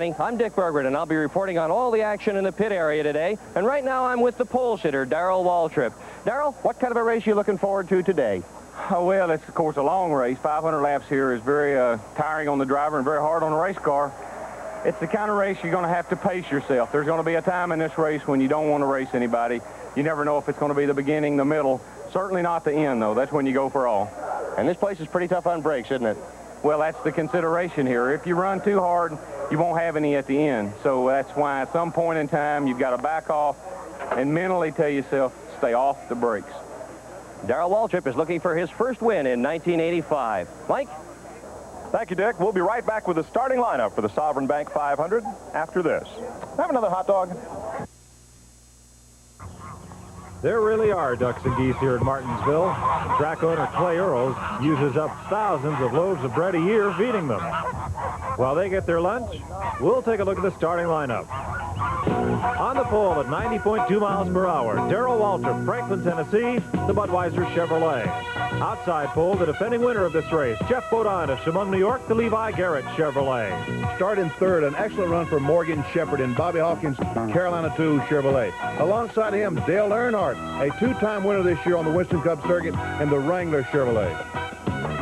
I'm Dick Berggren, and I'll be reporting on all the action in the pit area today. And right now, I'm with the pole sitter, Darrell Waltrip. Darrell, what kind of a race are you looking forward to today? Oh, well, it's, of course, a long race. 500 laps here is very tiring on the driver and very hard on the race car. It's the kind of race you're going to have to pace yourself. There's going to be a time in this race when you don't want to race anybody. You never know if it's going to be the beginning, the middle. Certainly not the end, though. That's when you go for all. And this place is pretty tough on brakes, isn't it? Well, that's the consideration here. If you run too hard, you won't have any at the end. So that's why at some point in time, you've got to back off and mentally tell yourself, stay off the brakes. Darrell Waltrip is looking for his first win in 1985. Mike? Thank you, Dick. We'll be right back with the starting lineup for the Sovereign Bank 500 after this. Have another hot dog. There really are ducks and geese here at Martinsville. Track owner Clay Earls uses up thousands of loaves of bread a year feeding them. While they get their lunch, we'll take a look at the starting lineup. On the pole at 90.2 miles per hour, Darrell Waltrip, Franklin, Tennessee, the Budweiser Chevrolet. Outside pole, the defending winner of this race, Jeff Bodine of Chemung, New York, the Levi Garrett Chevrolet. Start in third, an excellent run for Morgan Shepherd in Bobby Hawkins' Carolina 2 Chevrolet. Alongside him, Dale Earnhardt, a two-time winner this year on the Winston Cup circuit in the Wrangler Chevrolet.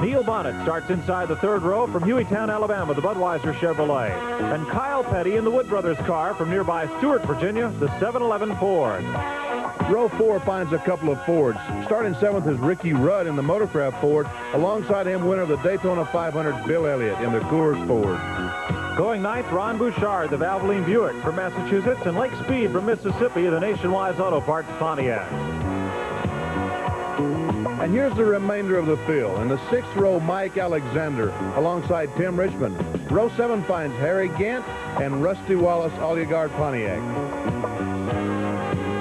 Neil Bonnet starts inside the third row from Hueytown, Alabama, the Budweiser Chevrolet. And Kyle Petty in the Wood Brothers car from nearby Stewart, Virginia, the 711 Ford. Row 4 finds a couple of Fords. Starting seventh is Ricky Rudd in the Motorcraft Ford. Alongside him, winner of the Daytona 500, Bill Elliott in the Coors Ford. Going ninth, Ron Bouchard, the Valvoline Buick from Massachusetts, and Lake Speed from Mississippi, the Nationwide Auto Parts Pontiac. And here's the remainder of the field. In the sixth row, Mike Alexander alongside Tim Richmond. Row 7 finds Harry Gant and Rusty Wallace, All-Yard Pontiac.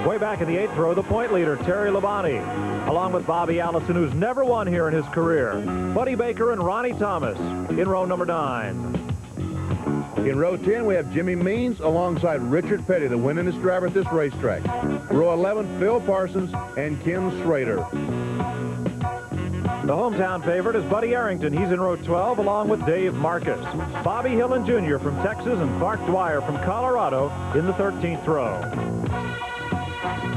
Way back in the eighth row, the point leader, Terry Labonte, along with Bobby Allison, who's never won here in his career. Buddy Baker and Ronnie Thomas in row number 9. In row 10, we have Jimmy Means alongside Richard Petty, the winningest driver at this racetrack. Row 11, Phil Parsons and Ken Schrader. The hometown favorite is Buddy Arrington. He's in row 12 along with Dave Marcus. Bobby Hillen Jr. from Texas and Clark Dwyer from Colorado in the 13th row.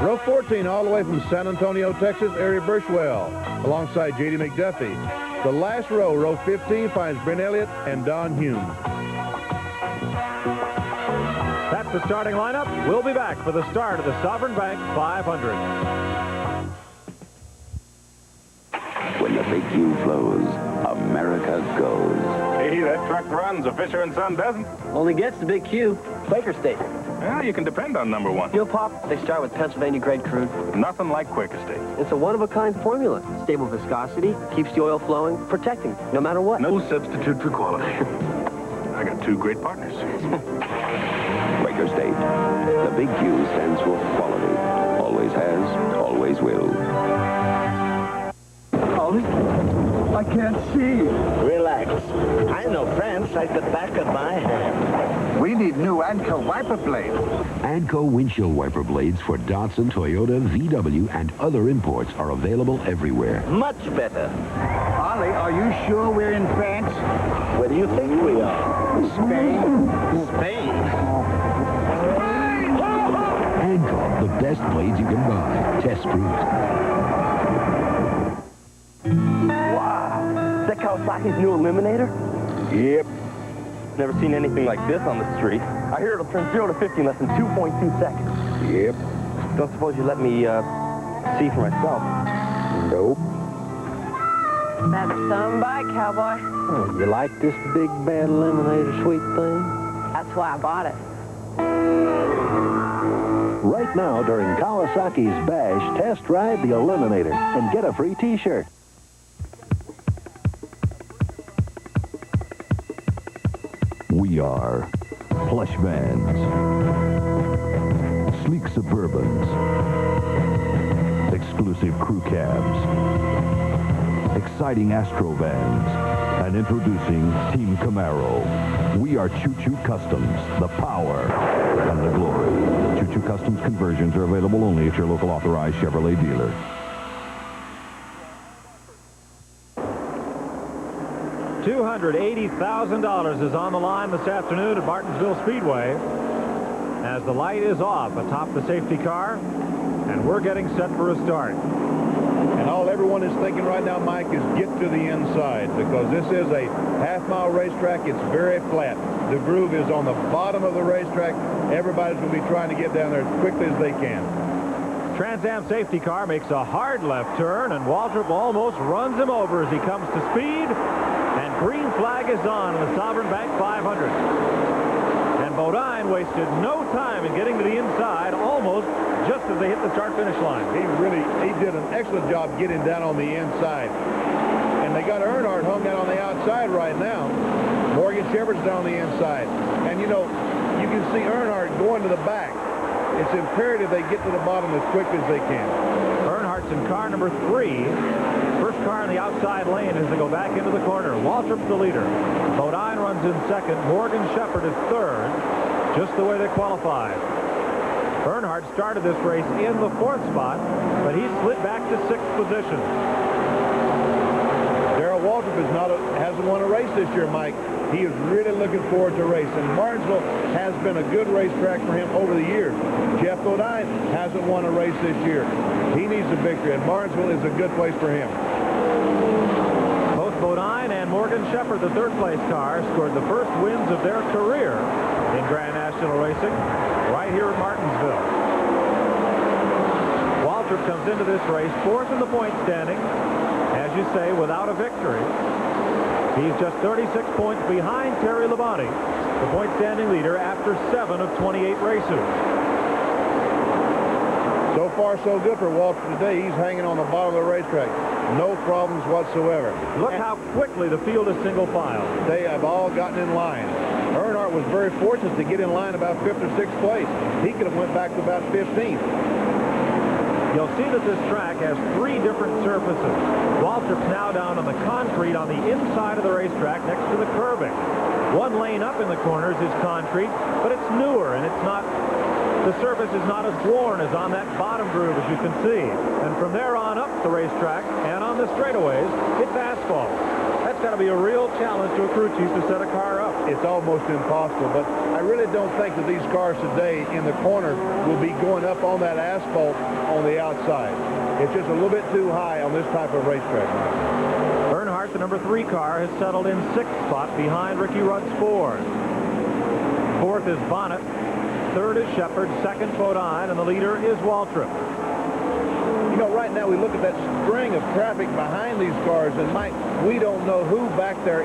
Row 14, all the way from San Antonio, Texas, Ari Birchwell alongside J.D. McDuffie. The last row, row 15, finds Brent Elliott and Don Hume. That's the starting lineup. We'll be back for the start of the Sovereign Bank 500. When the big Q flows, America goes. Hey, that truck runs. A Fisher & Son doesn't. Only gets the big Q. Quaker State. Well, you can depend on number one. Fuel pop, they start with Pennsylvania grade crude. Nothing like Quaker State. It's a one-of-a-kind formula. Stable viscosity, keeps the oil flowing, protecting, no matter what. No substitute for quality. I got two great partners. Quaker State. The big Q stands for quality. Always has, always will. I can't see. Relax. I know France like the back of my hand. We need new Anco wiper blades. Anco windshield wiper blades for Datsun, Toyota, VW, and other imports are available everywhere. Much better. Ollie, are you sure we're in France? Where do you think we are? Spain. Spain. Anco, the best blades you can buy. Test proof. Is that Kawasaki's new Eliminator? Yep. Never seen anything like this on the street. I hear it'll turn 0 to 50 in less than 2.2 seconds. Yep. Don't suppose you let me see for myself? Nope. That's some bike, cowboy. Oh, you like this big bad Eliminator sweet thing? That's why I bought it. Right now, during Kawasaki's Bash, test ride the Eliminator and get a free T-shirt. We are plush vans, sleek Suburbans, exclusive crew cabs, exciting Astro vans, and introducing Team Camaro. We are Choo Choo Customs, the power and the glory. Choo Choo Customs conversions are available only at your local authorized Chevrolet dealer. 200. $280,000 is on the line this afternoon at Martinsville Speedway as the light is off atop the safety car, and we're getting set for a start. And all everyone is thinking right now, Mike, is get to the inside, because this is a half-mile racetrack. It's very flat. The groove is on the bottom of the racetrack. Everybody's going to be trying to get down there as quickly as they can. Trans Am safety car makes a hard left turn, and Waltrip almost runs him over as he comes to speed. And green flag is on in the Sovereign Bank 500. And Bodine wasted no time in getting to the inside, almost just as they hit the start-finish line. He did an excellent job getting down on the inside. And they got Earnhardt hung out on the outside right now. Morgan Shepherd's down on the inside. And, you know, you can see Earnhardt going to the back. It's imperative they get to the bottom as quick as they can. Earnhardt's in car number 3. First car in the outside lane as they go back into the corner. Waltrip's the leader. Bodine runs in second. Morgan Shepherd is third, just the way they qualified. Earnhardt started this race in the 4th spot, but he slid back to 6th position. Darrell Waltrip hasn't won a race this year, Mike. He is really looking forward to racing. Martinsville has been a good racetrack for him over the years. Jeff Bodine hasn't won a race this year. He needs a victory, and Martinsville is a good place for him. Both Bodine and Morgan Shepherd, the third-place car, scored the first wins of their career in Grand National Racing right here at Martinsville. Waltrip comes into this race 4th in the point standing, as you say, without a victory. He's just 36 points behind Terry Labonte, the point standing leader after 7 of 28 races. So far, so good for Waltrip today. He's hanging on the bottom of the racetrack. No problems whatsoever. Look how quickly the field is single file. They have all gotten in line. Earnhardt was very fortunate to get in line about 5th or 6th place. He could have went back to about 15th. You'll see that this track has 3 different surfaces. Waltrip's now down on the concrete on the inside of the racetrack next to the curbing. One lane up in the corners is concrete, but it's newer, and the surface is not as worn as on that bottom groove, as you can see. And from there on up the racetrack and on the straightaways, it's asphalt. That's got to be a real challenge to a crew chief to set a car up. It's almost impossible, but I really don't think that these cars today in the corner will be going up on that asphalt on the outside. It's just a little bit too high on this type of racetrack. Earnhardt, the number 3 car, has settled in 6th spot behind Ricky Rudd's Ford. 4th is Bonnet. 3rd is Shepherd. 2nd, Bodine, and the leader is Waltrip. You know, right now we look at that string of traffic behind these cars, and Mike, we don't know who back there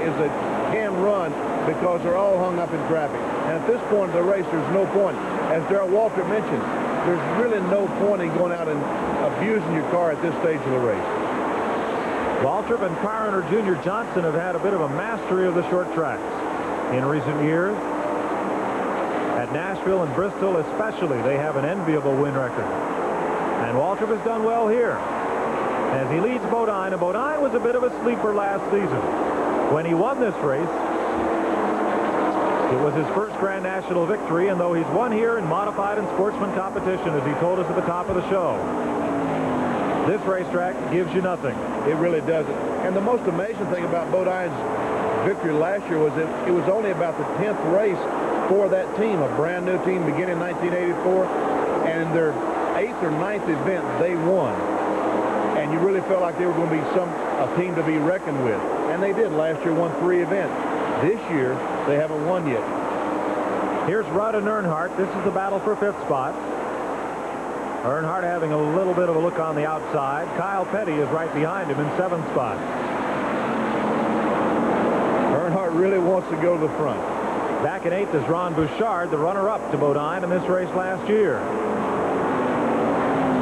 can run because they're all hung up in traffic. And at this point of the race, there's no point. As Darrell Waltrip mentioned, there's really no point in going out and abusing your car at this stage of the race. Waltrip and car owner Junior Johnson have had a bit of a mastery of the short tracks in recent years. At Nashville and Bristol especially, they have an enviable win record. And Waltrip has done well here as he leads Bodine, and Bodine was a bit of a sleeper last season. When he won this race, it was his first Grand National victory, and though he's won here in modified and sportsman competition, as he told us at the top of the show, this racetrack gives you nothing. It really doesn't. And the most amazing thing about Bodine's victory last year was that it was only about the 10th race for that team, a brand new team beginning in 1984, and in their 8th or 9th event, they won. And you really felt like they were going to be a team to be reckoned with. And they did. Last year won 3 events. This year, they haven't won yet. Here's Rudd and Earnhardt. This is the battle for 5th spot. Earnhardt having a little bit of a look on the outside. Kyle Petty is right behind him in 7th spot. Earnhardt really wants to go to the front. Back in 8th is Ron Bouchard, the runner-up to Bodine in this race last year.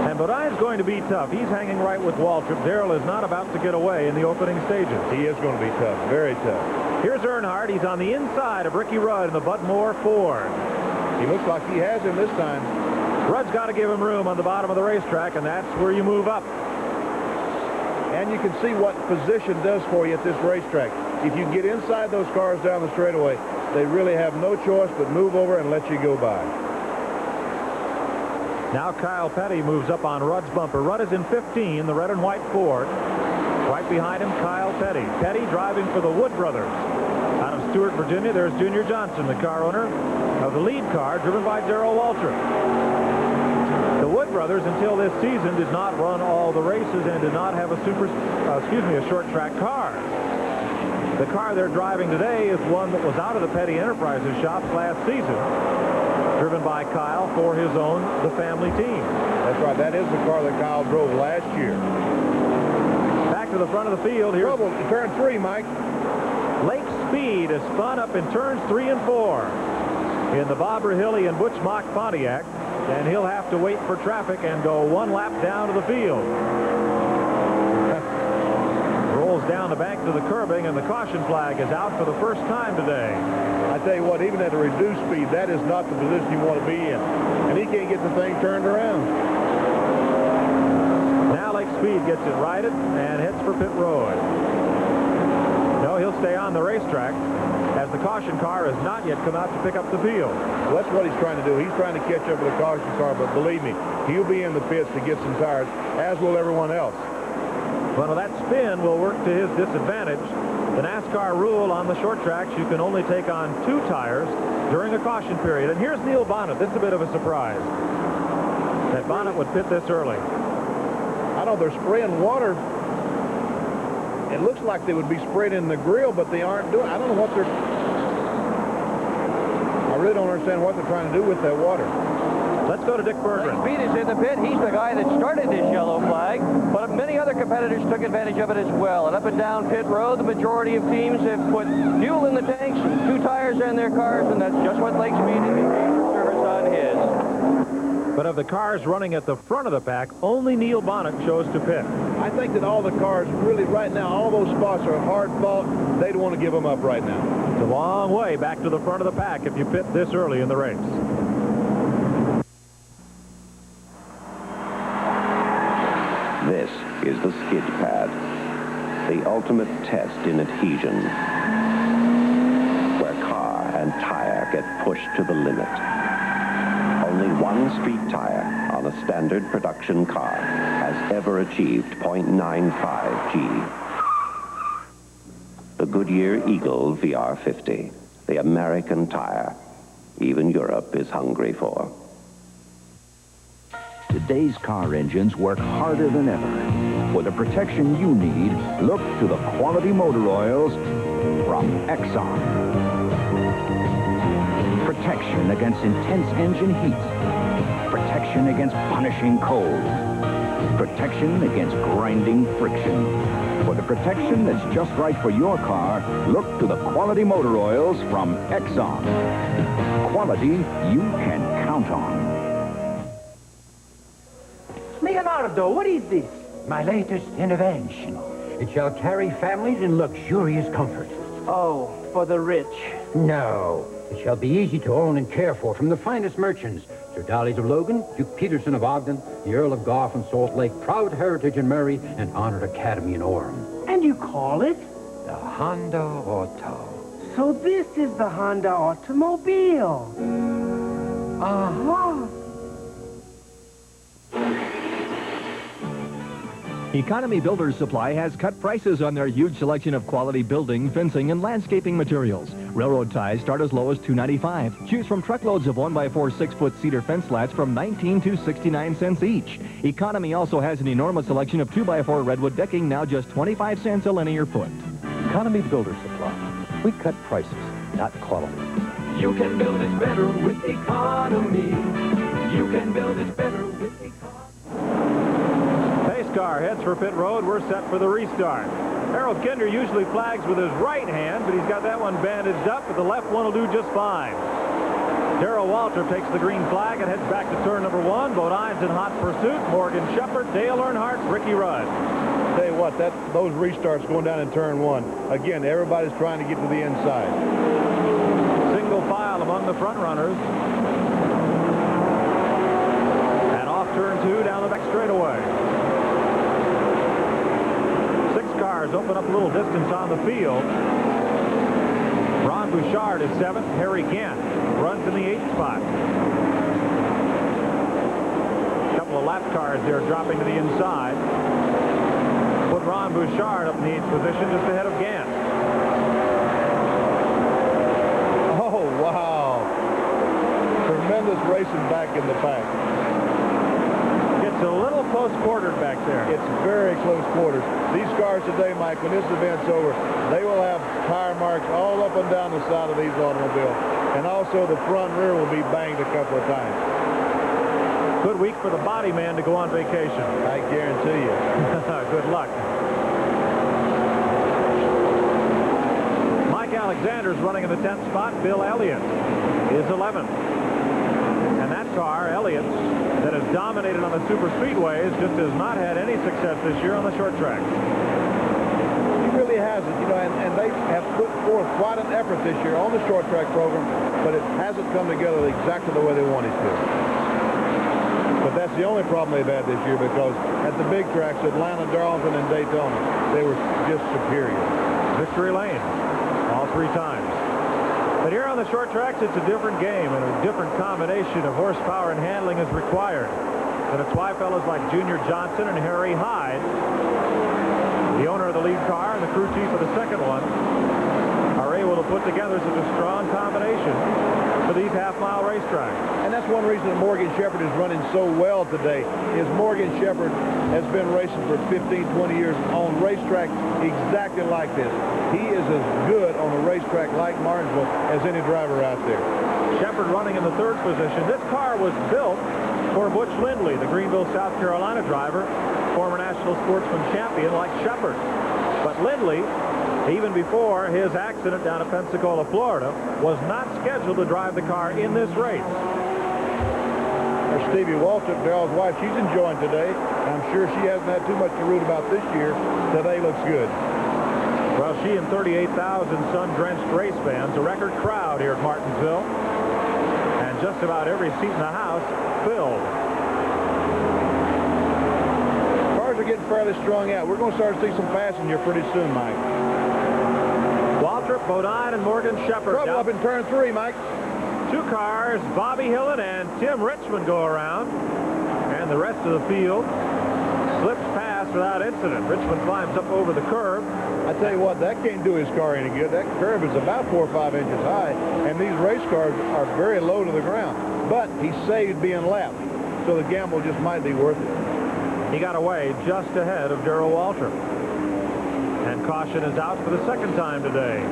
And Bodine's going to be tough. He's hanging right with Waltrip. Darrell is not about to get away in the opening stages. He is going to be tough, very tough. Here's Earnhardt. He's on the inside of Ricky Rudd in the Bud Moore Ford. He looks like he has him this time. Rudd's got to give him room on the bottom of the racetrack, and that's where you move up. And you can see what position does for you at this racetrack. If you get inside those cars down the straightaway, they really have no choice but move over and let you go by. Now Kyle Petty moves up on Rudd's bumper. Rudd is in 15, the red and white Ford. Right behind him, Kyle Petty. Petty driving for the Wood brothers. Stewart, Virginia, there's Junior Johnson, the car owner of the lead car, driven by Darrell Waltrip. The Wood brothers, until this season, did not run all the races and did not have a short track car. The car they're driving today is one that was out of the Petty Enterprises shops last season, driven by Kyle for his own, the family team. That's right. That is the car that Kyle drove last year. Back to the front of the field. Here's Trouble, turn 3, Mike. Lake Speed is spun up in turns 3 and 4 in the Bob Rahilly and Butch Mock Pontiac, and he'll have to wait for traffic and go one lap down to the field. Rolls down the bank to the curbing, and the caution flag is out for the first time today. I tell you what, even at a reduced speed, that is not the position you want to be in. And he can't get the thing turned around. Now Lake Speed gets it righted and heads for pit road. No, he'll stay on the racetrack, as the caution car has not yet come out to pick up the field. Well, that's what he's trying to do. He's trying to catch up with the caution car, but believe me, he'll be in the pits to get some tires, as will everyone else. Well, that spin will work to his disadvantage. The NASCAR rule on the short tracks, you can only take on 2 tires during a caution period. And here's Neil Bonnet. This is a bit of a surprise that Bonnet would pit this early. I know they're spraying water. It looks like they would be sprayed in the grill, but they aren't doing. I don't know what they're. I really don't understand what they're trying to do with that water. Let's go to Dick Berggren. Speed is in the pit. He's the guy that started this yellow flag, but many other competitors took advantage of it as well. And up and down pit road, the majority of teams have put fuel in the tanks and 2 tires in their cars, and that's just what Lake Speed indicated service on his. But of the cars running at the front of the pack, only Neil Bonnet chose to pit. I think that all the cars really right now, all those spots are hard fought. They don't want to give them up right now. It's a long way back to the front of the pack if you pit this early in the race. This is the skid pad, the ultimate test in adhesion, where car and tire get pushed to the limit. Only one street tire on a standard production car has ever achieved 0.95 G. The Goodyear Eagle VR50, the American tire, even Europe is hungry for. Today's car engines work harder than ever. For the protection you need, look to the quality motor oils from Exxon. Protection against intense engine heat. Protection against punishing cold. Protection against grinding friction. For the protection that's just right for your car, look to the quality motor oils from Exxon. Quality you can count on. Leonardo, what is this? My latest innovation. It shall carry families in luxurious comfort. Oh, for the rich. No. It shall be easy to own and care for from the finest merchants. Sir Dolly's of Logan, Duke Peterson of Ogden, the Earl of Gough and Salt Lake, proud heritage in Murray, and honored Academy in Orem. And you call it? The Honda Auto. So this is the Honda automobile. Uh-huh. Economy Builders Supply has cut prices on their huge selection of quality building, fencing, and landscaping materials. Railroad ties start as low as $2.95. Choose from truckloads of 1x4 6-foot cedar fence slats from 19 to 69 cents each. Economy also has an enormous selection of 2x4 redwood decking, now just 25 cents a linear foot. Economy Builders Supply. We cut prices, not quality. You can build it better with economy. You can build it better with economy. Pace car heads for pit road. We're set for the restart. Harold Kinder usually flags with his right hand, but he's got that one bandaged up, but the left one will do just fine. Darrell Waltrip takes the green flag and heads back to turn number 1. Bodine's in hot pursuit. Morgan Shepherd, Dale Earnhardt, Ricky Rudd. Tell you what, those restarts going down in turn 1. Again, everybody's trying to get to the inside. Single file among the front runners. And off turn 2 down the back straightaway. 6 cars open up a little distance on the field. Ron Bouchard is 7th. Harry Gant runs in the 8th spot. A couple of lap cars there dropping to the inside. Put Ron Bouchard up in the 8th position just ahead of Gant. tremendous racing back in the pack. It's a little close-quartered back there. It's very close quarters. These cars today, Mike, when this event's over, they will have tire marks all up and down the side of these automobiles. And also the front and rear will be banged a couple of times. Good week for the body man to go on vacation. I guarantee you. Good luck. Mike Alexander's running in the 10th spot. Bill Elliott is 11th. And that car, Elliott's, that has dominated on the super speedways, just has not had any success this year on the short track. He really hasn't, you know, and they have put forth quite an effort this year on the short track program, but it hasn't come together exactly the way they wanted to. But that's the only problem they've had this year, because at the big tracks, Atlanta, Darlington, and Daytona, they were just superior. Victory lane all 3 times. But here on the short tracks, it's a different game, and a different combination of horsepower and handling is required. And it's why fellows like Junior Johnson and Harry Hyde, the owner of the lead car and the crew chief of the second one, are able to put together such a strong combination for these half-mile racetracks. And that's one reason that Morgan Shepherd is running so well today, is Morgan Shepherd has been racing for 15, 20 years on racetracks exactly like this. He is as good on a racetrack like Martinsville as any driver out there. Shepherd running in the 3rd position. This car was built for Butch Lindley, the Greenville, South Carolina driver, former national sportsman champion like Shepherd. But Lindley, even before his accident down at Pensacola, Florida, was not scheduled to drive the car in this race. There's Stevie Waltrip, Darrell's wife. She's enjoying today. I'm sure she hasn't had too much to root about this year. Today looks good. Well, she and 38,000 sun-drenched race fans, a record crowd here at Martinsville, and just about every seat in the house filled. Cars are getting fairly strung out. We're going to start to see some passing here pretty soon, Mike. Waltrip, Bodine, and Morgan Shepherd. Trouble up in turn 3, Mike. 2 cars, Bobby Hillen and Tim Richmond go around, and the rest of the field slips past without incident. Richmond climbs up over the curb. I tell you what, that can't do his car any good. That curb is about 4 or 5 inches high, and these race cars are very low to the ground. But he saved being lapped, so the gamble just might be worth it. He got away just ahead of Darrell Waltrip. And caution is out for the 2nd time today.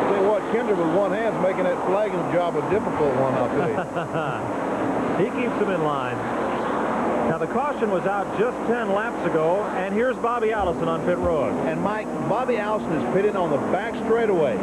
Tell you what, Kinder with one hand's making that flagging job a difficult one out today. He keeps them in line. Now, the caution was out just 10 laps ago, and here's Bobby Allison on pit road. And, Mike, Bobby Allison is pitting on the back straightaway.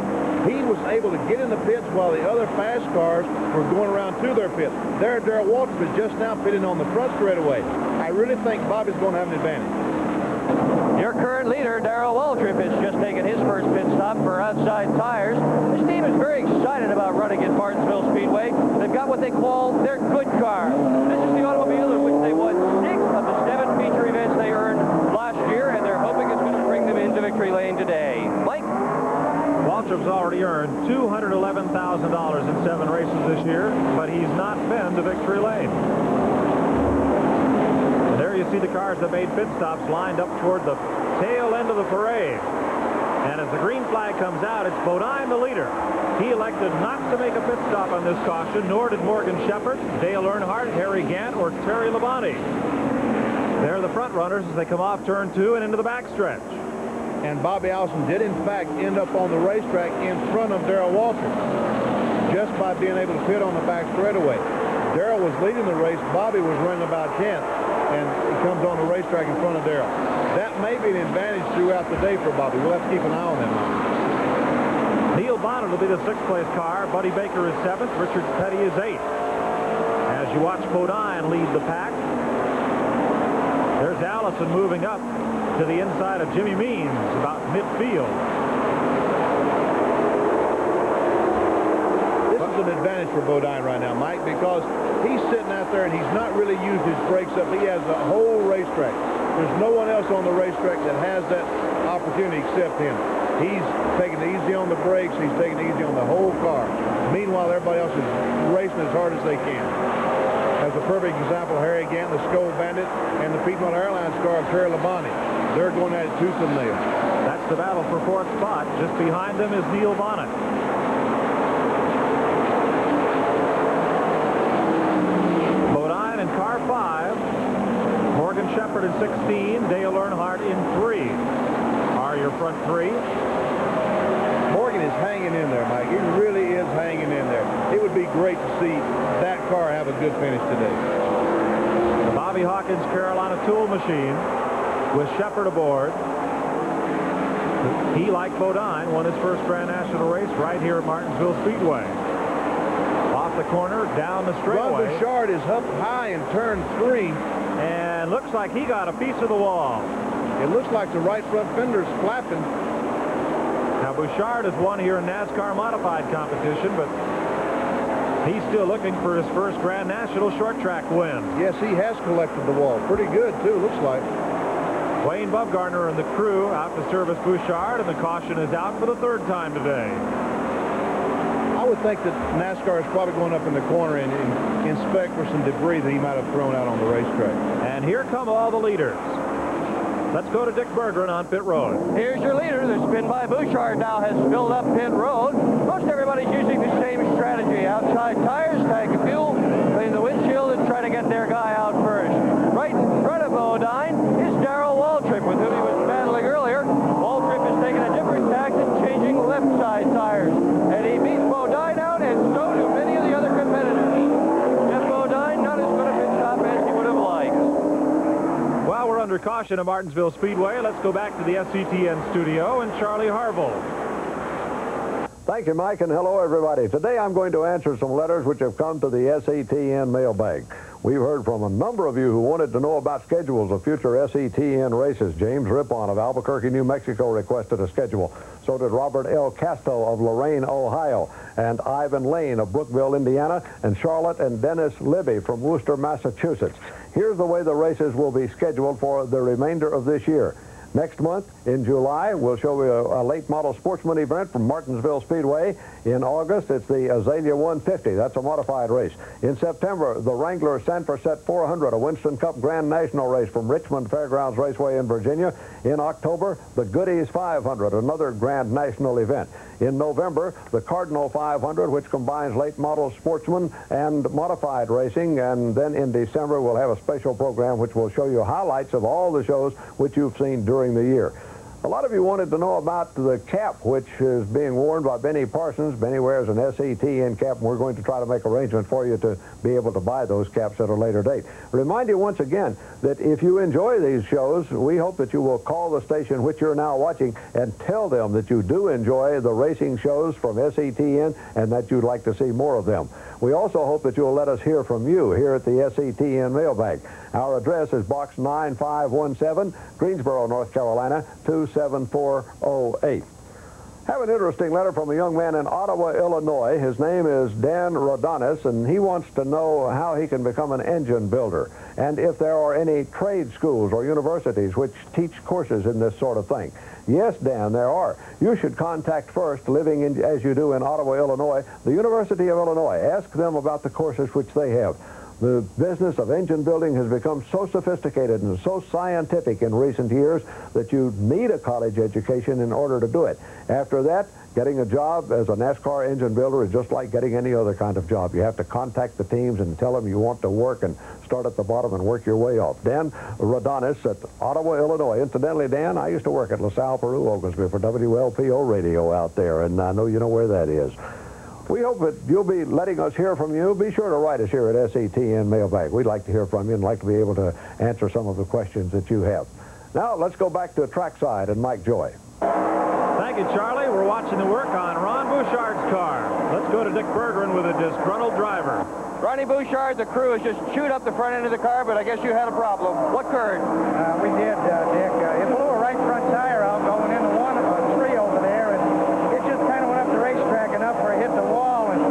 He was able to get in the pits while the other fast cars were going around to their pits. There, Darrell Waltrip is just now pitting on the front straightaway. I really think Bobby's going to have an advantage. Your current leader, Darrell Waltrip, has just taken his first pit stop for outside tires. This team is very excited about running at Martinsville Speedway. They've got what they call their good car. This is the automobile in which they won 6 of the 7 feature events they earned last year, and they're hoping it's going to bring them into victory lane today. Mike? Waltrip's already earned $211,000 in 7 races this year, but he's not been to victory lane. And there you see the cars that made pit stops lined up toward the tail end of the parade. And as the green flag comes out, it's Bodine, the leader. He elected not to make a pit stop on this caution, nor did Morgan Shepherd, Dale Earnhardt, Harry Gant, or Terry Labonte. They're the front runners as they come off turn 2 and into the backstretch. And Bobby Allison did, in fact, end up on the racetrack in front of Darrell Waltrip just by being able to pit on the back straightaway. Darrell was leading the race. Bobby was running about 10th, and he comes on the racetrack in front of Darrell. That may be an advantage throughout the day for Bobby. We'll have to keep an eye on that, Mike. Neil Bonnet will be the 6th place car. Buddy Baker is 7th. Richard Petty is 8th. As you watch Bodine lead the pack, there's Allison moving up to the inside of Jimmy Means, about midfield. This is an advantage for Bodine right now, Mike, because he's sitting out there and he's not really used his brakes up. He has the whole racetrack. There's no one else on the racetrack that has that opportunity except him. He's taking it easy on the brakes. He's taking it easy on the whole car. Meanwhile, everybody else is racing as hard as they can. as a perfect example, Harry again, the Skull Bandit, and the Piedmont Airlines car of Terry Labonte. They're going at it tooth and nail. That's the battle for fourth spot. Just behind them is Neil Bonnet. Bodine in car 5. Morgan Shepherd in 16. Dale Earnhardt in 3. Are your front 3. Morgan is hanging in there, Mike. He really is hanging in there. It would be great to see that car have a good finish today. The Bobby Hawkins Carolina Tool Machine with Shepherd aboard. He, like Bodine, won his first Grand National race right here at Martinsville Speedway. Off the corner, down the straightaway. Ron Bouchard is up high in turn 3. And looks like he got a piece of the wall. It looks like the right front fender's flapping. Now, Bouchard has won here in NASCAR modified competition, but he's still looking for his first Grand National short track win. Yes, he has collected the wall. Pretty good, too, looks like. Wayne Bumgarner and the crew out to service Bouchard, and the caution is out for the 3rd time today. I would think that NASCAR is probably going up in the corner and inspect for some debris that he might have thrown out on the racetrack. And here come all the leaders. Let's go to Dick Bergeron on pit road. Here's your leader. The spin by Bouchard now has filled up pit road. Most everybody's using the same strategy. Outside tires, tank of fuel, clean the windshield, and try to get their guy out first. Right in front of Bodine is Darrell Waltrip, with whom he was battling earlier. Waltrip is taking a different tack and changing left side tires. And he beats Bodine out, and so do many of the other competitors. Jeff Bodine not as good a pit stop as he would have liked. Well, we're under caution at Martinsville Speedway. Let's go back to the SCTN studio and Charlie Harville. Thank you, Mike, and hello, everybody. Today I'm going to answer some letters which have come to the SCTN mailbag. We've heard from a number of you who wanted to know about schedules of future SCTN races. James Rippon of Albuquerque, New Mexico requested a schedule. So did Robert L. Casto of Lorain, Ohio, and Ivan Lane of Brookville, Indiana, and Charlotte and Dennis Libby from Worcester, Massachusetts. Here's the way the races will be scheduled for the remainder of this year. Next month, in July, we'll show you a late model sportsman event from Martinsville Speedway. In August, it's the Azalea 150. That's a modified race. In September, the Wrangler Sanfrecet 400, a Winston Cup Grand National race from Richmond Fairgrounds Raceway in Virginia. In October, the Goodies 500, another Grand National event. In November, the Cardinal 500, which combines late model sportsman and modified racing. And then in December, we'll have a special program which will show you highlights of all the shows which you've seen during the year. A lot of you wanted to know about the cap, which is being worn by Benny Parsons. Benny wears an SCTN cap, and we're going to try to make arrangements for you to be able to buy those caps at a later date. Remind you once again that if you enjoy these shows, we hope that you will call the station which you're now watching and tell them that you do enjoy the racing shows from SCTN and that you'd like to see more of them. We also hope that you'll let us hear from you here at the SCTN mailbag. Our address is Box 9517, Greensboro, North Carolina, 27408. Have an interesting letter from a young man in Ottawa, Illinois. His name is Dan Rodanis, and he wants to know how he can become an engine builder and if there are any trade schools or universities which teach courses in this sort of thing. Yes, Dan, there are. You should contact first, living in, as you do in Ottawa, Illinois, the University of Illinois. Ask them about the courses which they have. The business of engine building has become so sophisticated and so scientific in recent years that you need a college education in order to do it. After that, getting a job as a NASCAR engine builder is just like getting any other kind of job. You have to contact the teams and tell them you want to work and start at the bottom and work your way up. Dan Rodanis at Ottawa, Illinois. Incidentally, Dan, I used to work at LaSalle, Peru, Oglesby for WLPO radio out there, and I know you know where that is. We hope that you'll be letting us hear from you. Be sure to write us here at SCTN Mailbag. We'd like to hear from you and like to be able to answer some of the questions that you have. Now, let's go back to trackside and Mike Joy. Thank you, Charlie. We're watching the work on Ron Bouchard's car. Let's go to Dick Bergeron with a disgruntled driver. Ronnie Bouchard, the crew has just chewed up the front end of the car, but I guess you had a problem. What occurred? We did, Dick. It blew a right front tire out going into 1 of 3 over there, and it just kind of went up the racetrack enough where it hit the wall, and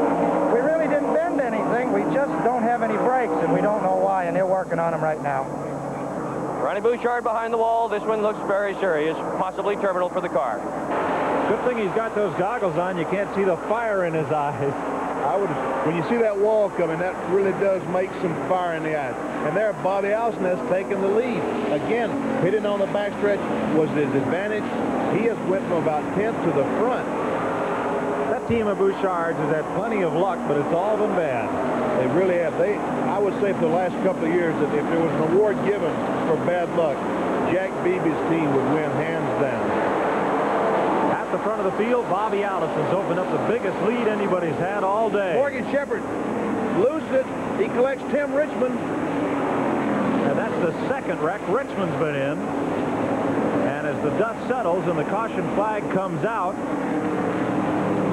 we really didn't bend anything. We just don't have any brakes, and we don't know why, and they're working on them right now. Ronnie Bouchard behind the wall. This one looks very serious, possibly terminal for the car. Good thing he's got those goggles on. You can't see the fire in his eyes. When you see that wall coming, that really does make some fire in the eyes. And there, Bobby Allison has taken the lead. Again, hitting on the backstretch was his advantage. He has went from about 10th to the front. That team of Bouchards has had plenty of luck, but it's all been bad. They really have. I would say for the last couple of years that if there was an award given for bad luck, Jack Beebe's team would win hands down. At the front of the field, Bobby Allison's opened up the biggest lead anybody's had all day. Morgan Shepherd loses it. He collects Tim Richmond. And that's the second wreck Richmond's been in. And as the dust settles and the caution flag comes out,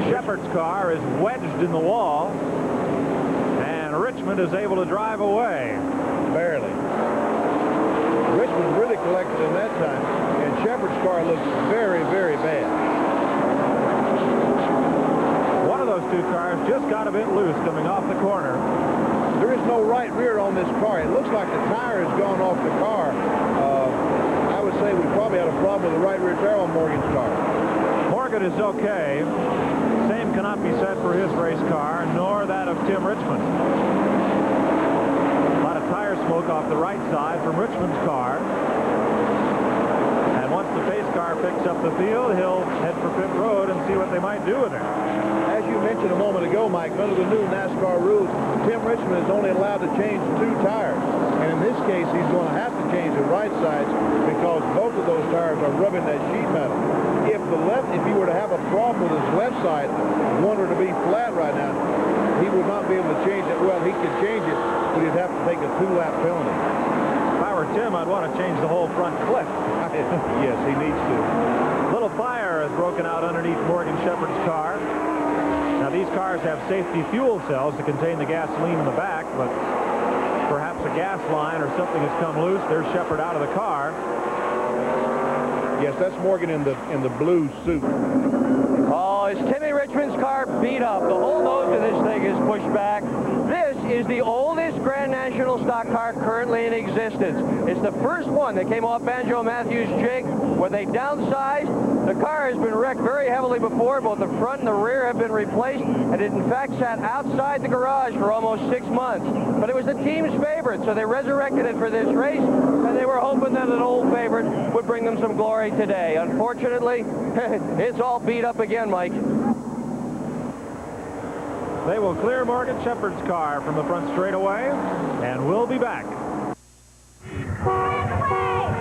Shepherd's car is wedged in the wall, and Richmond is able to drive away. Barely. Richmond really collected in that time, and Shepherd's car looks very, very bad. One of those two cars just got a bit loose coming off the corner. There is no right rear on this car. It looks like the tire has gone off the car. I would say we probably had a problem with the right rear tire on Morgan's car. Morgan is okay. Same cannot be said for his race car, nor that of Tim Richmond. A lot of tire smoke off the right side from Richmond's car. And once the pace car picks up the field, he'll head for pit road and see what they might do with it. As you mentioned a moment ago, Mike, under the new NASCAR rules, Tim Richmond is only allowed to change 2 tires. And in this case, he's going to have to change the right sides because both of those tires are rubbing that sheet metal. If he were to have a problem with his left side, wanted to be flat right now, he would not be able to change it. Well, he could change it, but he'd have to take a 2-lap penalty. If I were Tim, I'd want to change the whole front clip. Yes, he needs to. Little fire has broken out underneath Morgan Shepherd's car. Now, these cars have safety fuel cells to contain the gasoline in the back, but perhaps a gas line or something has come loose. There's Shepherd out of the car. Yes, that's Morgan in the blue suit. Oh, is Timmy Richmond's car beat up? The whole nose of this thing is pushed back. This is the oldest Grand National stock car currently in existence. It's the first one that came off Banjo Matthews' jig when they downsized. The car has been wrecked very heavily before. Both the front and the rear have been replaced, and it in fact sat outside the garage for almost 6 months. But it was the team's favorite, so they resurrected it for this race, and they were hoping that an old favorite would bring them some glory today. Unfortunately, it's all beat up again, Mike. They will clear Morgan Shepherd's car from the front straightaway, and we'll be back.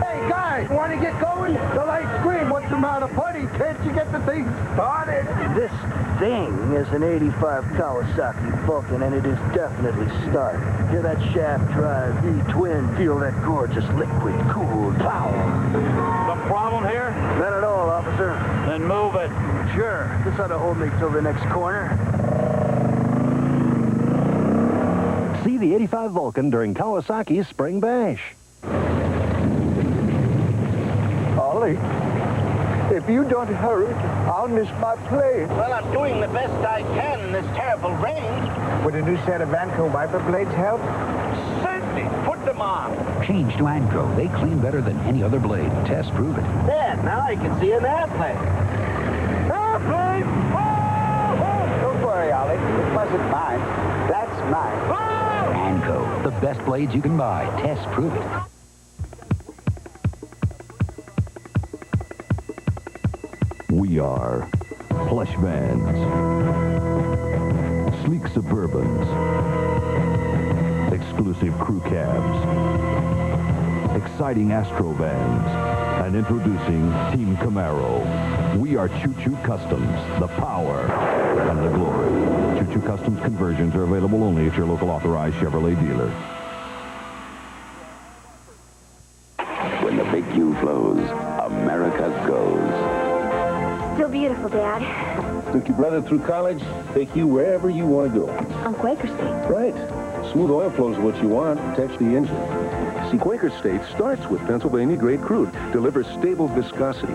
Hey, guys, want to get going? The lights green. What's the matter, buddy? Can't you get the thing started? This thing is an 85 Kawasaki Vulcan, and it is definitely started. Hear that shaft drive, V-twin. Feel that gorgeous liquid-cooled power. Some problem here? Not at all, officer. Then move it. Sure. This ought to hold me till the next corner. See the 85 Vulcan during Kawasaki's Spring Bash. Ollie, if you don't hurry, I'll miss my plane. Well, I'm doing the best I can in this terrible rain. Would a new set of Vanco wiper blades help? Certainly. Put them on. Change to Anco. They clean better than any other blade. Tests prove it. There, now I can see an airplane. Airplane! Don't worry, Ollie. It wasn't mine. That's mine. Anco, the best blades you can buy. Tests prove it. We are plush vans, sleek Suburbans, exclusive crew cabs, exciting Astro vans, and introducing Team Camaro. We are Choo Choo Customs, the power and the glory. Choo Choo Customs conversions are available only at your local authorized Chevrolet dealer. When the big Q flows, America goes. Still beautiful, Dad. Took your brother through college, take you wherever you want to go. On Quaker State. Right. Smooth oil flow is what you want, protects the engine. See, Quaker State starts with Pennsylvania-grade crude, delivers stable viscosity.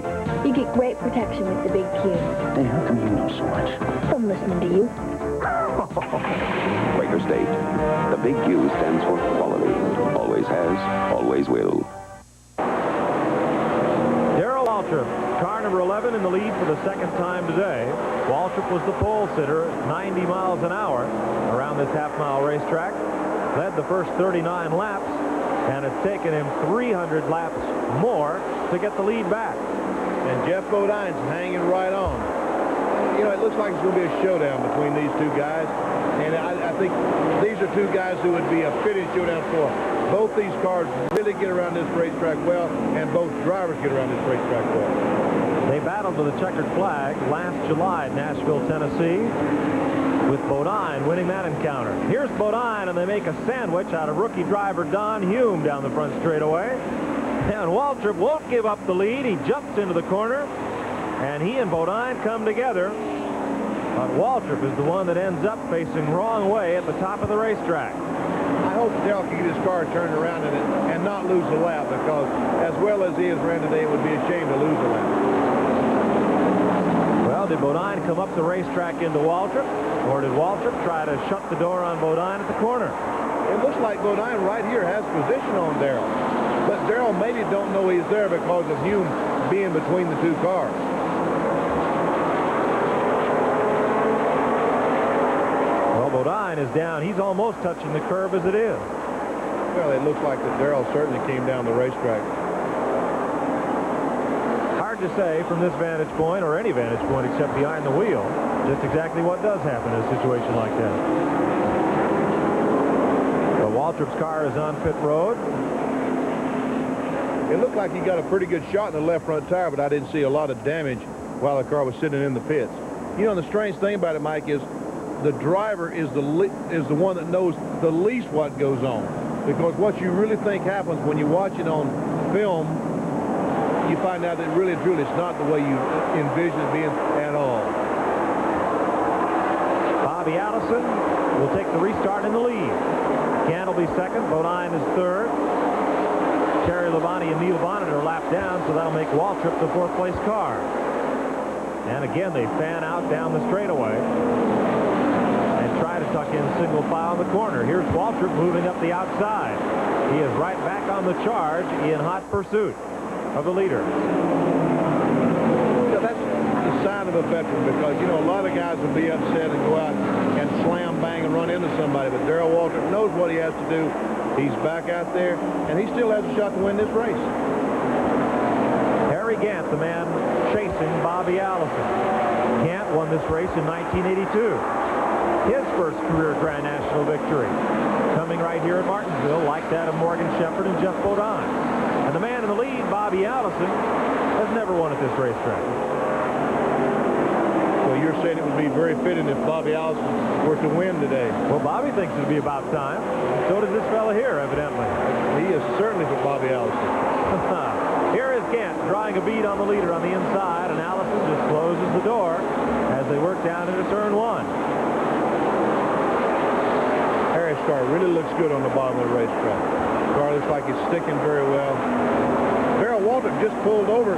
You get great protection with the Big Q. Hey, how come you know so much? From listening to you. Quaker State. The big Q stands for quality. Always has, always will. Darrell Waltrip, car number 11 in the lead for the second time today. Waltrip was the pole sitter at 90 miles an hour around this half-mile racetrack. Led the first 39 laps, and it's taken him 300 laps more to get the lead back. And Jeff Bodine's hanging right on. You know, it looks like it's going to be a showdown between these two guys. And I think these are two guys who would be a fitting showdown for. Both these cars really get around this racetrack well, and both drivers get around this racetrack well. They battled with a checkered flag last July at Nashville, Tennessee, with Bodine winning that encounter. Here's Bodine, and they make a sandwich out of rookie driver Don Hume down the front straightaway. And Waltrip won't give up the lead. He jumps into the corner, and he and Bodine come together. But Waltrip is the one that ends up facing wrong way at the top of the racetrack. I hope Dale can get his car turned around in it and not lose a lap, because as well as he has ran today, it would be a shame to lose a lap. Well, did Bodine come up the racetrack into Waltrip, or did Waltrip try to shut the door on Bodine at the corner? It looks like Bodine right here has position on Darrell. But Darrell maybe don't know he's there because of Hume being between the two cars. Well, Bodine is down. He's almost touching the curb as it is. Well, it looks like that Darrell certainly came down the racetrack. Hard to say from this vantage point, or any vantage point except behind the wheel, just exactly what does happen in a situation like that. But Waltrip's car is on pit road. It looked like he got a pretty good shot in the left front tire, but I didn't see a lot of damage while the car was sitting in the pits. You know, the strange thing about it, Mike, is the driver is the one that knows the least what goes on. Because what you really think happens when you watch it on film, you find out that really, truly, it's not the way you envision it being at all. Bobby Allison will take the restart in the lead. Gant will be second. Bodine is third. Terry Labonte and Neil Bonnet are lapped down, so that'll make Waltrip the fourth-place car. And again, they fan out down the straightaway and try to tuck in single file in the corner. Here's Waltrip moving up the outside. He is right back on the charge in hot pursuit of the leader. So that's the sign of a veteran, because, you know, a lot of guys will be upset and go out and slam, bang, and run into somebody. But Darrell Waltrip knows what he has to do. He's back out there, and he still has a shot to win this race. Harry Gant, the man chasing Bobby Allison. Gant won this race in 1982. His first career Grand National victory. Coming right here at Martinsville, like that of Morgan Shepherd and Jeff Bodine. And the man in the lead, Bobby Allison, has never won at this racetrack. So you're saying it would be very fitting if Bobby Allison were to win today? Well, Bobby thinks it would be about time. So does this fella here, evidently. He is certainly for Bobby Allison. Here is Gant drawing a bead on the leader on the inside, and Allison just closes the door as they work down into turn one. Harry's car really looks good on the bottom of the racetrack. The car looks like it's sticking very well. Darrell Waltrip just pulled over.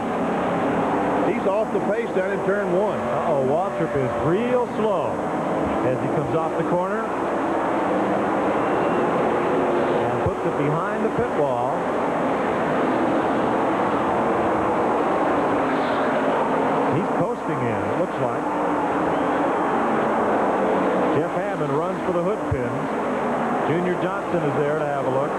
He's off the pace down in turn one. Uh-oh, Waltrip is real slow as he comes off the corner and puts it behind the pit wall. He's coasting in, it looks like. Jeff Hammond runs for the hood pins. Junior Johnson is there to have a look.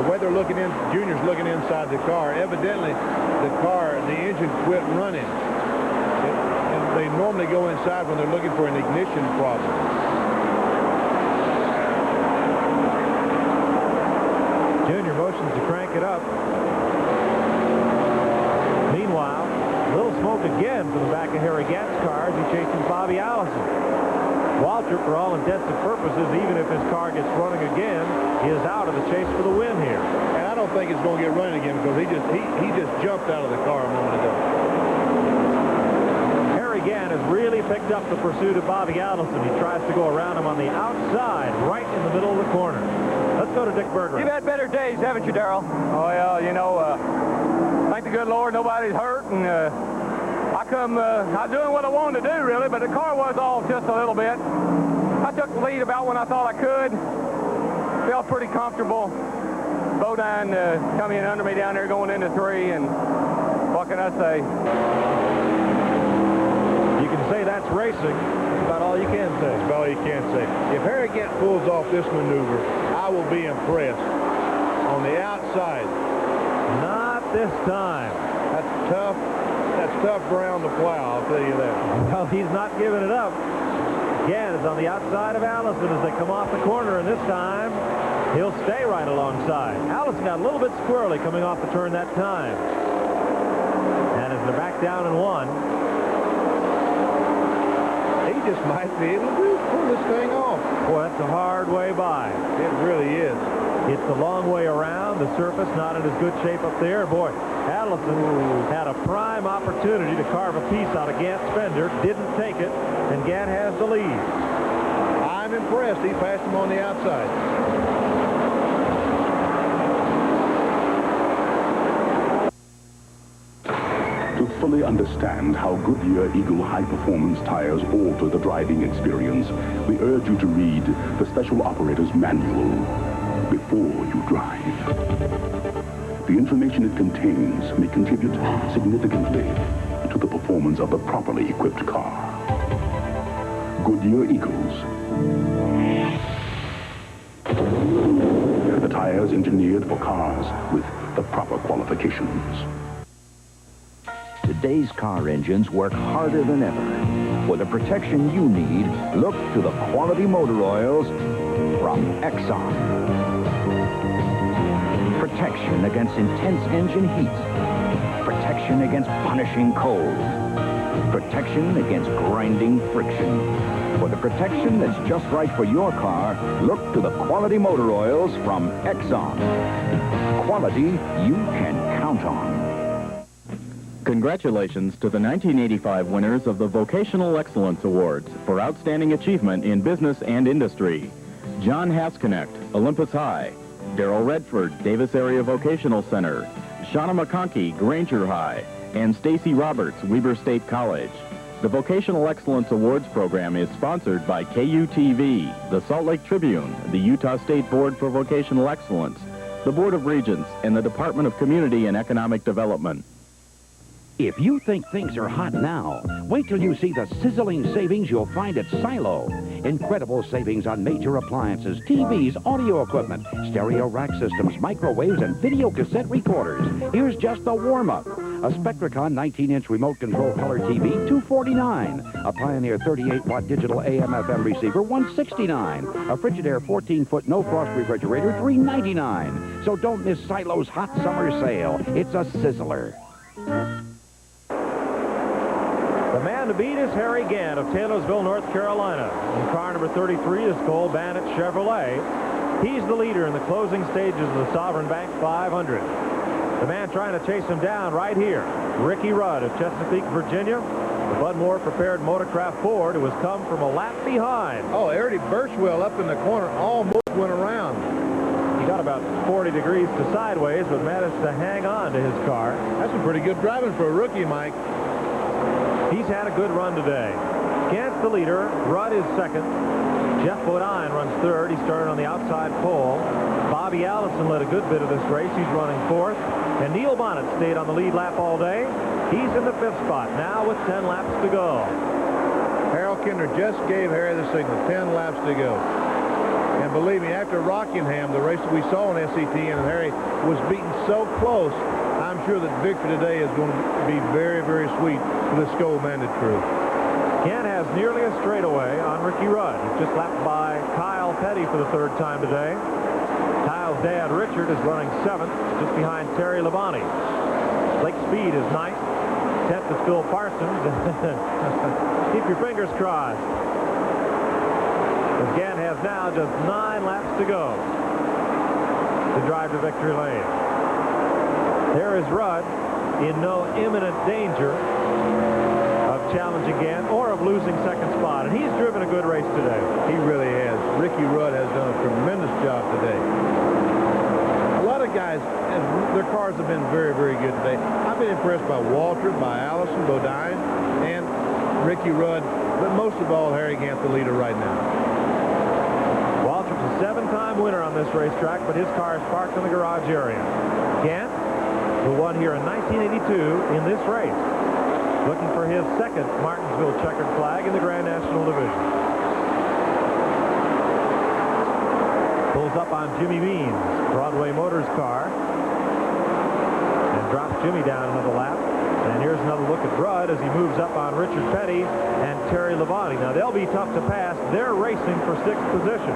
The way they're looking in, Junior's looking inside the car. Evidently, the engine quit running. And they normally go inside when they're looking for an ignition problem. Junior motions to crank it up. Meanwhile, little smoke again from the back of Harry Gant's car as he chases Bobby Allison. Waltrip, for all intents and purposes, even if his car gets running again, is out of the chase for the win here. And I don't think it's going to get running again, because he just jumped out of the car a moment ago. Harry Gant has really picked up the pursuit of Bobby Allison. He tries to go around him on the outside, right in the middle of the corner. Let's go to Dick Berger. You've had better days, haven't you, Darrell? Oh, yeah, you know, thank the good Lord nobody's hurt, and I come not doing what I wanted to do, really, but the car was off just a little bit. I took the lead about when I thought I could. Felt pretty comfortable. Bodine come in under me down there going into three, and well, What can I say? You can say that's racing. That's about all you can say. That's all you can say. If Harry Gant pulls off this maneuver, I will be impressed. On the outside. Not this time. That's tough. That's tough ground to plow, I'll tell you that. Well, he's not giving it up. Gant is on the outside of Allison as they come off the corner, and this time he'll stay right alongside. Allison got a little bit squirrely coming off the turn that time. And as they're back down in one, he just might be able to pull this thing off. Boy, that's a hard way by. It really is. It's a long way around. The surface not in as good shape up there. Boy, Allison had a prime opportunity to carve a piece out of Gant's fender. Didn't take it, and Gant has the lead. I'm impressed. He passed him on the outside. To fully understand how Goodyear Eagle high-performance tires alter the driving experience, we urge you to read the Special Operator's Manual before you drive. The information it contains may contribute significantly to the performance of the properly equipped car. Goodyear Eagles. The tires engineered for cars with the proper qualifications. Today's car engines work harder than ever. For the protection you need, look to the quality motor oils from Exxon. Protection against intense engine heat. Protection against punishing cold. Protection against grinding friction. For the protection that's just right for your car, look to the quality motor oils from Exxon. Quality you can count on. Congratulations to the 1985 winners of the Vocational Excellence Awards for outstanding achievement in business and industry. John Haskonnect, Olympus High. Darrell Redford, Davis Area Vocational Center. Shauna McConkey, Granger High. And Stacy Roberts, Weber State College. The Vocational Excellence Awards program is sponsored by KUTV, the Salt Lake Tribune, the Utah State Board for Vocational Excellence, the Board of Regents, and the Department of Community and Economic Development. If you think things are hot now, wait till you see the sizzling savings you'll find at Silo. Incredible savings on major appliances, TVs, audio equipment, stereo rack systems, microwaves, and video cassette recorders. Here's just the warm-up. A Spectracon 19-inch remote control color TV, $249. A Pioneer 38-watt digital AM/FM receiver, $169. A Frigidaire 14-foot no-frost refrigerator, $399. So don't miss Silo's hot summer sale. It's a sizzler. The man to beat is Harry Gant of Taylorsville, North Carolina. In car number 33 is Cole Bannett Chevrolet. He's the leader in the closing stages of the Sovereign Bank 500. The man trying to chase him down right here, Ricky Rudd of Chesapeake, Virginia. The Bud Moore prepared Motorcraft Ford, who has come from a lap behind. Oh, Ernie Birchwell up in the corner almost went around. He got about 40 degrees to sideways, but managed to hang on to his car. That's some pretty good driving for a rookie, Mike. He's had a good run today. Gant's the leader. Rudd is second. Jeff Bodine runs third. He started on the outside pole. Bobby Allison led a good bit of this race. He's running fourth. And Neil Bonnet stayed on the lead lap all day. He's in the fifth spot now with 10 laps to go. Harold Kinder just gave Harry the signal. 10 laps to go. And believe me, after Rockingham, the race that we saw on SCTN, and Harry was beaten so close, I'm sure that victory today is going to be very, very sweet for the Skoll-Bandit crew. Gant has nearly a straightaway on Ricky Rudd. He's just lapped by Kyle Petty for the third time today. Kyle's dad, Richard, is running seventh, just behind Terry Labonte. Blake Speed is ninth. 10th is Phil Parsons. Keep your fingers crossed. But Gant has now just 9 laps to go to drive to victory lane. There is Rudd in no imminent danger of challenging Gant or of losing second spot. And he's driven a good race today. He really has. Ricky Rudd has done a tremendous job today. A lot of guys, their cars have been very, very good today. I've been impressed by Walter, by Allison, Bodine, and Ricky Rudd, but most of all, Harry Gant, the leader right now. Walter's a 7-time winner on this racetrack, but his car is parked in the garage area. Gant who won here in 1982 in this race, looking for his second Martinsville checkered flag in the Grand National Division. Pulls up on Jimmy Means, Broadway Motors car, and drops Jimmy down another lap. And here's another look at Rudd as he moves up on Richard Petty and Terry Labonte. Now, they'll be tough to pass. They're racing for 6th position.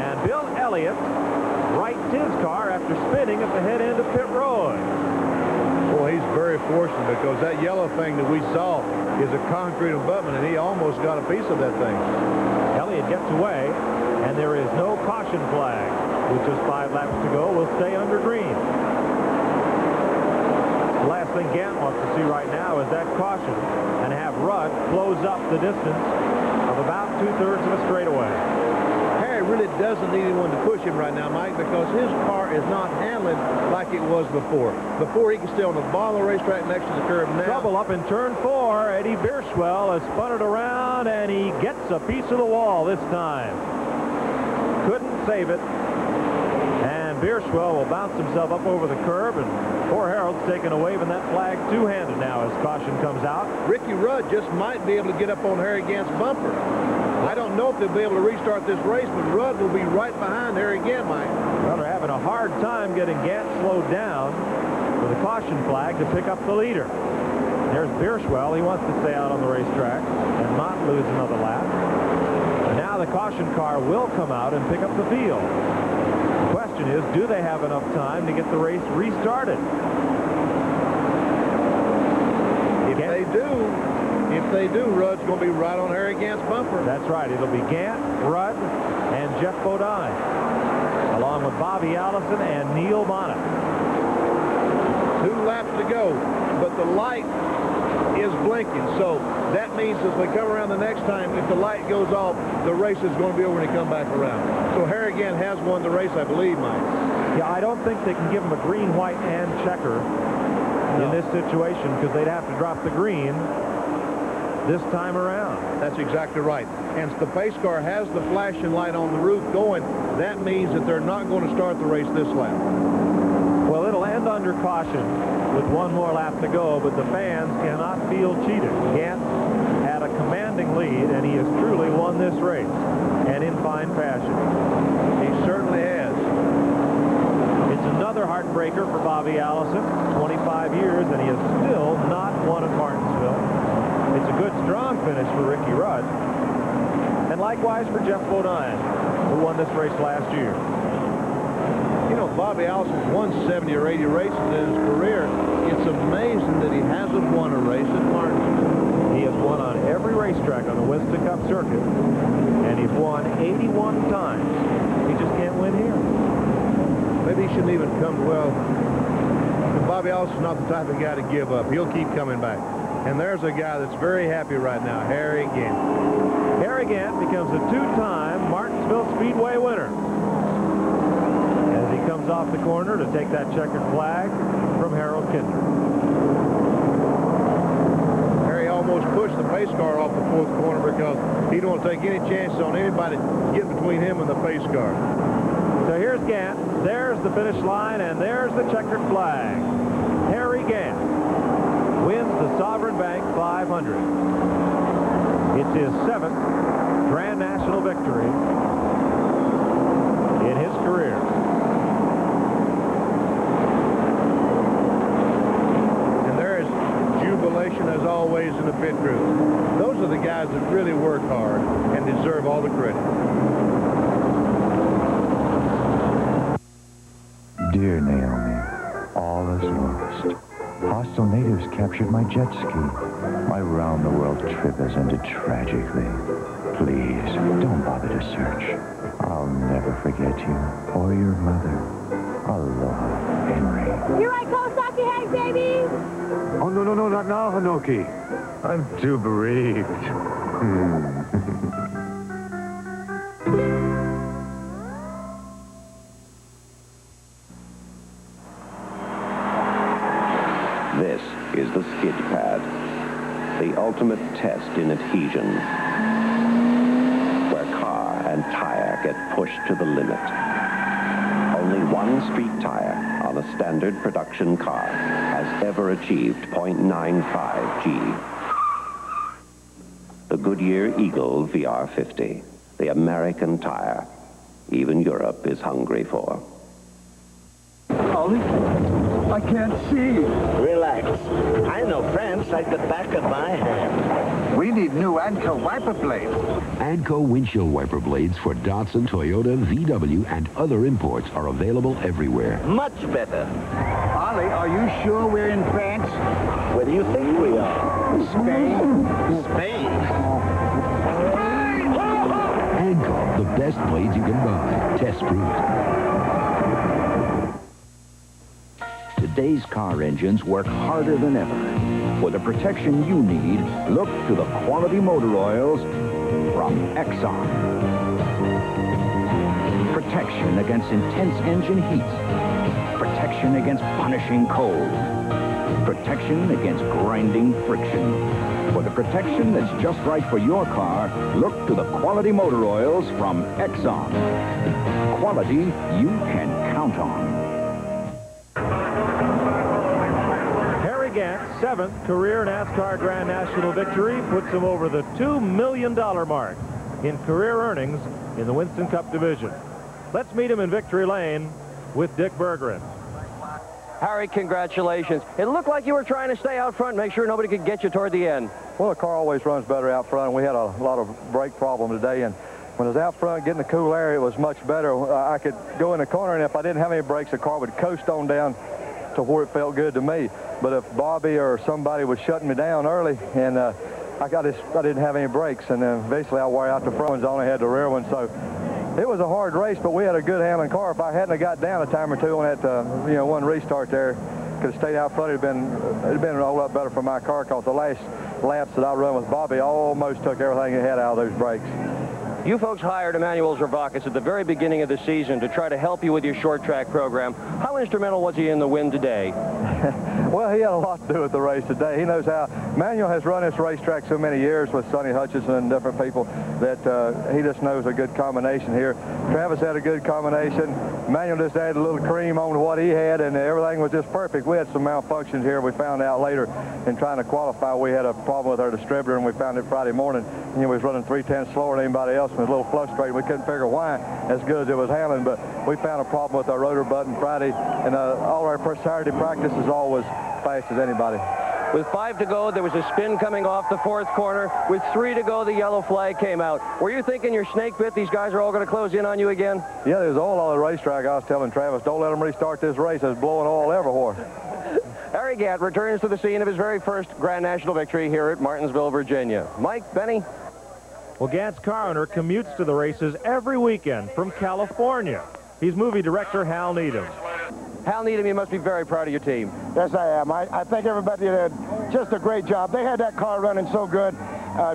And Bill Elliott rights his car after spinning at the head end of pit road. Well, he's very fortunate because that yellow thing that we saw is a concrete abutment, and he almost got a piece of that thing. Elliott gets away, and there is no caution flag. With just 5 laps to go, we'll stay under green. The last thing Gant wants to see right now is that caution and have Rudd close up the distance of about 2/3 of a straightaway. Harry really doesn't need anyone to push him right now, Mike, because his car is not handling like it was before. Before, he could stay on the bottom of the racetrack next to the curb. Now, trouble up in turn 4. Eddie Bierschwell has spun it around, and he gets a piece of the wall this time. Couldn't save it. And Bierschwell will bounce himself up over the curb, and poor Harold's taking a wave in that flag two-handed now as caution comes out. Ricky Rudd just might be able to get up on Harry Gant's bumper. I don't know if they'll be able to restart this race, but Rudd will be right behind Harry Gant, Mike. Well, they're having a hard time getting Gant slowed down with a caution flag to pick up the leader. There's Bierschwell. He wants to stay out on the racetrack and not lose another lap. And now the caution car will come out and pick up the field. The question is, do they have enough time to get the race restarted? If they do, Rudd's going to be right on Harry Gant's bumper. That's right. It'll be Gant, Rudd, and Jeff Bodine, along with Bobby Allison and Neil Bonnet. 2 laps to go, but the light is blinking, so that means as they come around the next time, if the light goes off, the race is going to be over when they come back around. So Harry Gant has won the race, I believe, Mike. Yeah, I don't think they can give him a green, white, and checker in this situation because they'd have to drop the green this time around. That's exactly right. And the pace car has the flashing light on the roof going. That means that they're not going to start the race this lap. Well, it'll end under caution with 1 more lap to go, but the fans cannot feel cheated. Gant had a commanding lead, and he has truly won this race, and in fine fashion. He certainly has. It's another heartbreaker for Bobby Allison. 25 years, and he has still not won at Martinsville. It's a good, strong finish for Ricky Rudd. And likewise for Jeff Bodine, who won this race last year. You know, Bobby Allison's won 70 or 80 races in his career. It's amazing that he hasn't won a race at Martinsville. He has won on every racetrack on the Winston Cup circuit, and he's won 81 times. He just can't win here. Maybe he shouldn't even come. Well, Bobby Allison's not the type of guy to give up. He'll keep coming back. And there's a guy that's very happy right now, Harry Gant. Harry Gant becomes a 2-time Martinsville Speedway winner as he comes off the corner to take that checkered flag from Harold Kinder. Harry almost pushed the pace car off the 4th corner because he don't want to take any chances on anybody getting between him and the pace car. So here's Gant. There's the finish line, and there's the checkered flag. Harry Gant wins the Sovereign Bank 500. It's his 7th Grand National victory in his career. And there is jubilation as always in the pit crew. Those are the guys that really work hard and deserve all the credit. Dear Naomi, all is lost. Hostile natives captured my jet ski. My round-the-world trip has ended tragically. Please, don't bother to search. I'll never forget you or your mother. Aloha, Henry. You're right, Kawasaki Hank, baby! Oh, no, not now, Hanoki. I'm too bereaved. This is the skid pad, the ultimate test in adhesion, where car and tire get pushed to the limit. Only one street tire on a standard production car has ever achieved 0.95 G. The Goodyear Eagle VR50, the American tire even Europe is hungry for. Ollie, I can't see. Relax. I know France like the back of my hand. We need new Anco wiper blades. Anco windshield wiper blades for Datsun, Toyota, VW, and other imports are available everywhere. Much better. Ollie, are you sure we're in France? Where do you think we are? Spain. Spain. Anco, the best blades you can buy. Test proved. Today's car engines work harder than ever. For the protection you need, look to the quality motor oils from Exxon. Protection against intense engine heat. Protection against punishing cold. Protection against grinding friction. For the protection that's just right for your car, look to the quality motor oils from Exxon. Quality you can count on. Gant's 7th career NASCAR Grand National victory puts him over the $2 million mark in career earnings in the Winston Cup division. Let's meet him in victory lane with Dick Bergeron. Harry, congratulations. It looked like you were trying to stay out front, make sure nobody could get you toward the end. Well, the car always runs better out front. We had a lot of brake problem today, and when I was out front getting the cool air, it was much better. I could go in the corner, and if I didn't have any brakes, the car would coast on down to where it felt good to me. But if Bobby or somebody was shutting me down early, and I didn't have any brakes, and then eventually I wore out the front ones, I only had the rear one. So it was a hard race, but we had a good handling car. If I hadn't have got down a time or two on that, one restart there, could have stayed out front, it'd been a whole lot better for my car, because the last laps that I run with Bobby almost took everything it had out of those brakes. You folks hired Emmanuel Zervakis at the very beginning of the season to try to help you with your short track program. How instrumental was he in the win today? Well, he had a lot to do with the race today. He knows how. Emmanuel has run this racetrack so many years with Sonny Hutchison and different people that he just knows a good combination here. Travis had a good combination. Emmanuel just added a little cream on what he had, and everything was just perfect. We had some malfunctions here. We found out later in trying to qualify. We had a problem with our distributor, and we found it Friday morning. We was running 3/10 slower than anybody else, and it was a little frustrating. We couldn't figure why, as good as it was handling, but we found a problem with our rotor button Friday, and all our Saturday practice is always fast as anybody. With 5 to go, there was a spin coming off the 4th corner. With 3 to go, the yellow flag came out. Were you thinking your snake bit, these guys are all going to close in on you again? Yeah, there's oil on the racetrack. I was telling Travis, don't let them restart this race. There's blowing oil everywhere. Harry Gant returns to the scene of his very first Grand National victory here at Martinsville, Virginia. Mike, Benny? Well, Gant's car owner commutes to the races every weekend from California. He's movie director Hal Needham. Hal Needham, you must be very proud of your team. Yes, I am. I think everybody did just a great job. They had that car running so good.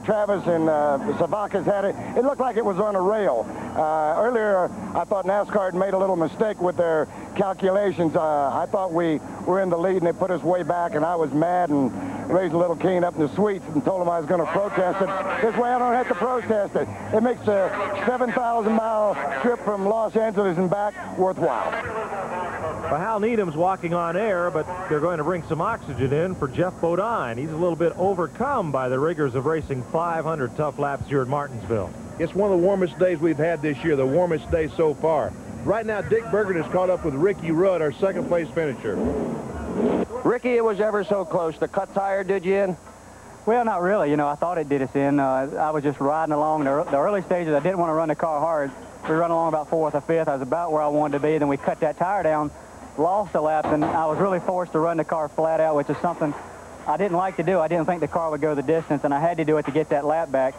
Travis and Zervakis had it. It looked like it was on a rail. Earlier, I thought NASCAR had made a little mistake with their calculations. I thought we were in the lead, and they put us way back, and I was mad and raised a little Kane up in the suites and told him I was going to protest it. This way I don't have to protest it. It makes the 7,000-mile trip from Los Angeles and back worthwhile. Well, Hal Needham's walking on air, but they're going to bring some oxygen in for Jeff Bodine. He's a little bit overcome by the rigors of racing 500 tough laps here at Martinsville. It's one of the warmest days we've had this year, the warmest day so far. Right now, Dick Bergeron is caught up with Ricky Rudd, our second-place finisher. Ricky, it was ever so close. The cut tire did you in? Well, not really. I thought it did us in. I was just riding along. The early stages, I didn't want to run the car hard. We run along about 4th or 5th. I was about where I wanted to be. Then we cut that tire down, lost a lap, and I was really forced to run the car flat out, which is something I didn't like to do. I didn't think the car would go the distance, and I had to do it to get that lap back.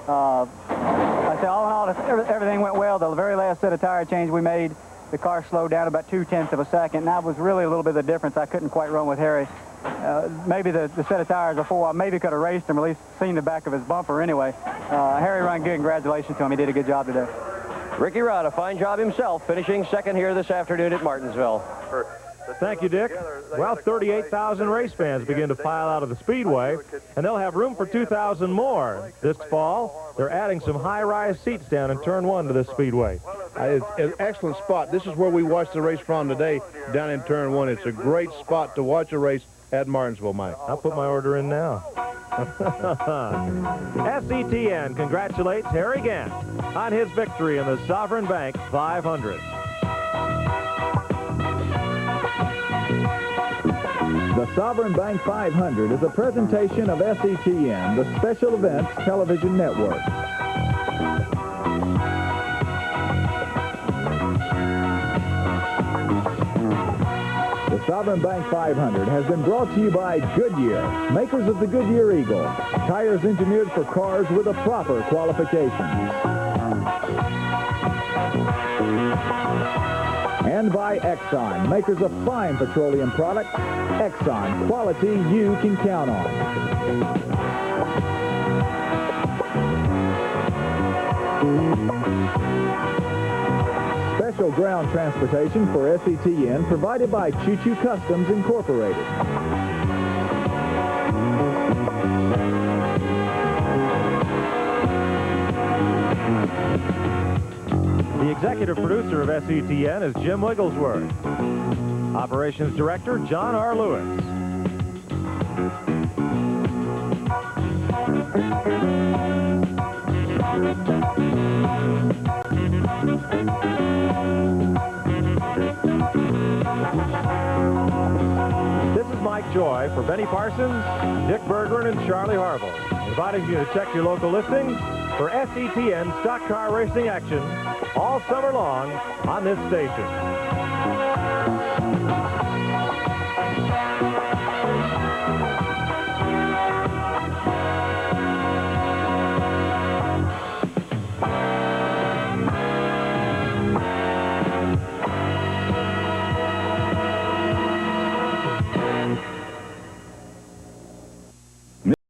I say all in all, everything went well. The very last set of tire change we made, the car slowed down about 0.2 of a second, and that was really a little bit of the difference. I couldn't quite run with Harry. Maybe the set of tires before, I maybe could have raced him, or at least seen the back of his bumper anyway. Harry ran good. Congratulations to him. He did a good job today. Ricky Rudd, a fine job himself, finishing second here this afternoon at Martinsville. Thank you, Dick. Well, 38,000 race fans begin to file out of the Speedway, and they'll have room for 2,000 more. This fall, they're adding some high-rise seats down in Turn 1 to this Speedway. It's an excellent spot. This is where we watched the race from today, down in Turn 1. It's a great spot to watch a race at Martinsville, Mike. I'll put my order in now. SETN congratulates Harry Gant on his victory in the Sovereign Bank 500. The Sovereign Bank 500 is a presentation of SETN, the Special Events Television Network. The Sovereign Bank 500 has been brought to you by Goodyear, makers of the Goodyear Eagle, tires engineered for cars with a proper qualification. And by Exxon, makers of fine petroleum products. Exxon, quality you can count on. Special ground transportation for SETN provided by Choo Choo Customs Incorporated. The executive producer of SETN is Jim Wigglesworth. Operations Director, John R. Lewis. This is Mike Joy for Benny Parsons, Dick Bergeron, and Charlie Harville, inviting you to check your local listings for SETN stock car racing action all summer long on this station.